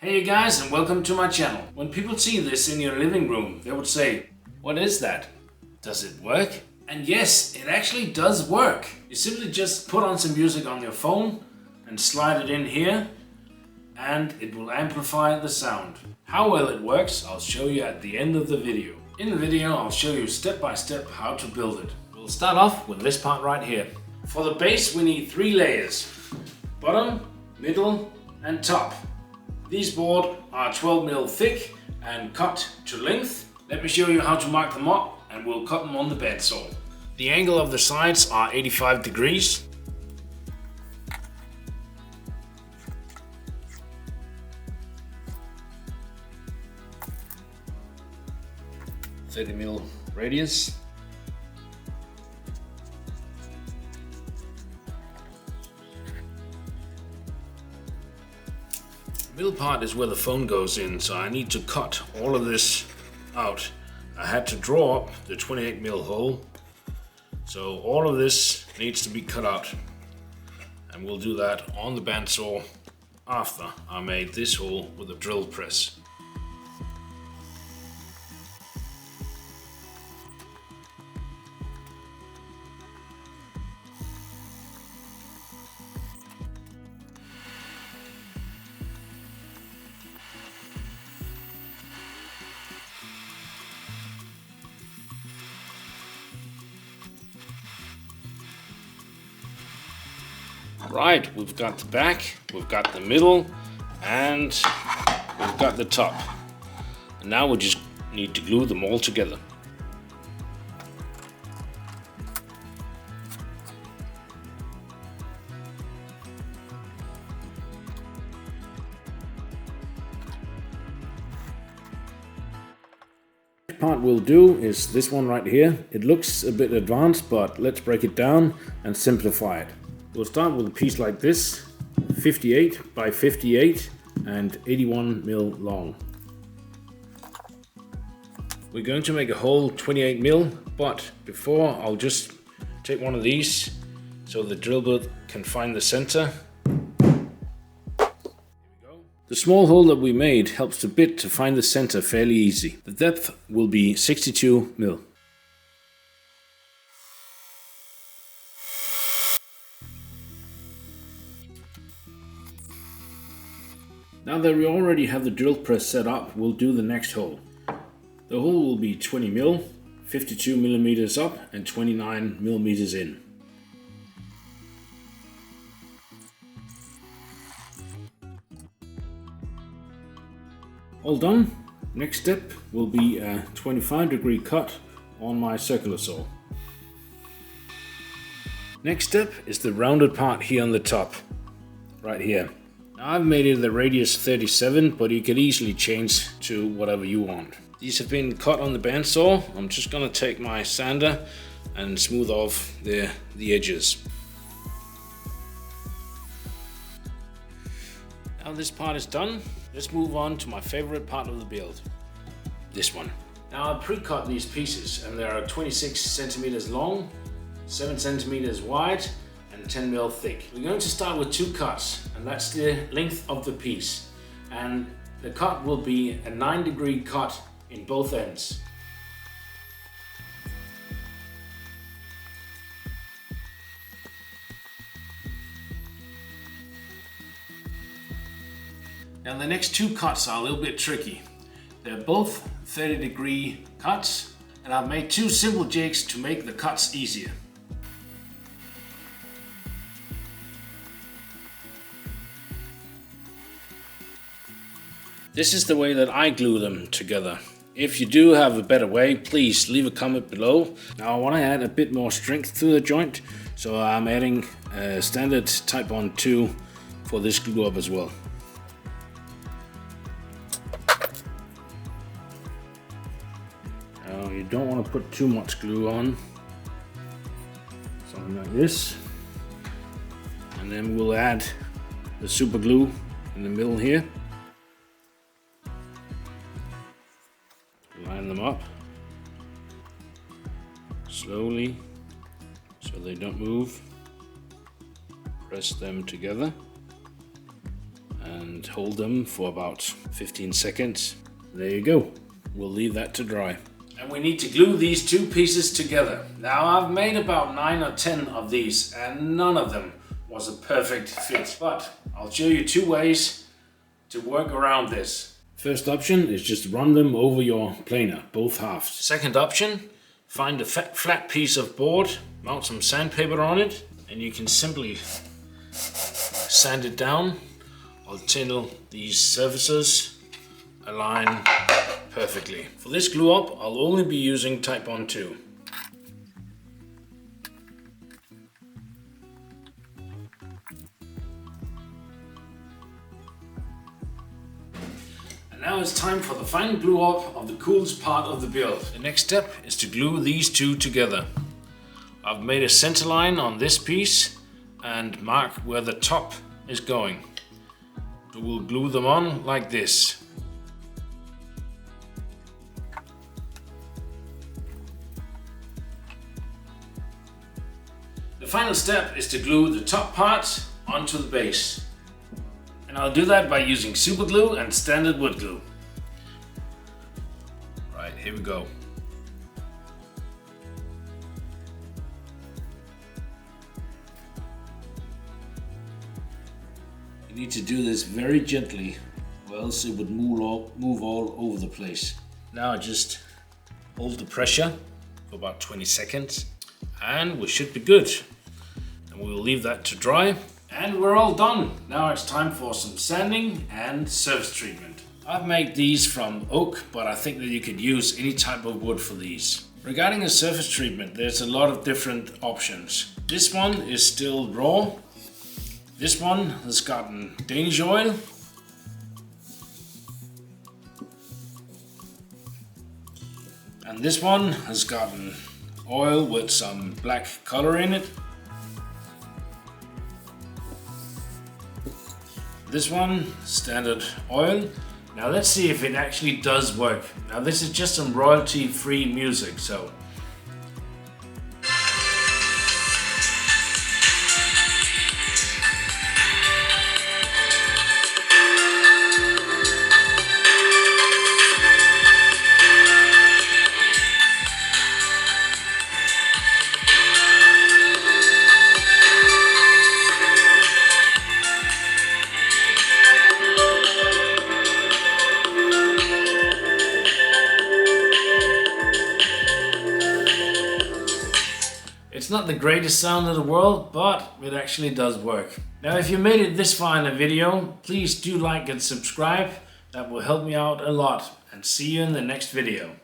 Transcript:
Hey you guys, and welcome to my channel. When people see this in your living room, they would say, what is that? Does it work? And yes, it actually does work. You simply just put on some music on your phone and slide it in here, and it will amplify the sound. How well it works, I'll show you at the end of the video. In the video, I'll show you step by step how to build it. We'll start off with this part right here. For the base, we need 3 layers. Bottom, middle, and top. These boards are 12mm thick and cut to length. Let me show you how to mark them up, and we'll cut them on the bandsaw. The angle of the sides are 85 degrees. $30mm radius. The middle part is where the phone goes in, so I need to cut all of this out. I had to draw up the 28mm hole, so all of this needs to be cut out. And we'll do that on the bandsaw after I made this hole with a drill press. Right, we've got the back, we've got the middle, and we've got the top. And now we just need to glue them all together. The part we'll do is this one right here. It looks a bit advanced, but let's break it down and simplify it. We'll start with a piece like this, 58 by 58 and 81mm long. We're going to make a hole 28mm, but before I'll just take one of these so the drill bit can find the center. Here we go. The small hole that we made helps the bit to find the center fairly easy. The depth will be 62mm. Now that we already have the drill press set up, we'll do the next hole. The hole will be 20mm, 52mm up and 29mm in. All done. Next step will be a 25-degree cut on my circular saw. Next step is the rounded part here on the top, right here. Now I've made it the radius 37, but you could easily change to whatever you want. These have been cut on the bandsaw. I'm just gonna take my sander and smooth off the edges. Now this part is done. Let's move on to my favorite part of the build. This one. Now I pre-cut these pieces, and they are 26 centimeters long, 7 centimeters wide, and 10mm thick. We're going to start with 2 cuts, and that's the length of the piece. And the cut will be a 9-degree cut in both ends. Now the next 2 cuts are a little bit tricky. They're both 30-degree cuts, and I've made 2 simple jigs to make the cuts easier. This is the way that I glue them together. If you do have a better way, please leave a comment below. Now I want to add a bit more strength to the joint, so I'm adding a standard Type 2 for this glue up as well. Now you don't want to put too much glue on. Something like this. And then we'll add the super glue in the middle here. Line them up slowly so they don't move. Press them together and hold them for about 15 seconds. There you go. We'll leave that to dry. And we need to glue these two pieces together. Now I've made about 9 or 10 of these and none of them was a perfect fit. But I'll show you 2 ways to work around this. First option is just run them over your planer, both halves. Second option, find a flat piece of board, mount some sandpaper on it, and you can simply sand it down until these surfaces align perfectly. For this glue up, I'll only be using Type 2. And now it's time for the final glue up of the coolest part of the build. The next step is to glue these two together. I've made a center line on this piece and mark where the top is going. So we'll glue them on like this. The final step is to glue the top part onto the base. And I'll do that by using super glue and standard wood glue. Right, here we go. You need to do this very gently, or else it would move all over the place. Now just hold the pressure for about 20 seconds and we should be good. And we'll leave that to dry and we're all done. Now it's time for some sanding and surface treatment. I've made these from oak, but I think that you could use any type of wood for these. Regarding the surface treatment, there's a lot of different options. This one is still raw. This one has gotten Danish oil. And this one has gotten oil with some black color in it. This one, standard oil. Now let's see if it actually does work. Now this is just some royalty-free music, so. It's not the greatest sound in the world, but it actually does work. Now if you made it this far in the video, please do like and subscribe. That will help me out a lot. And see you in the next video.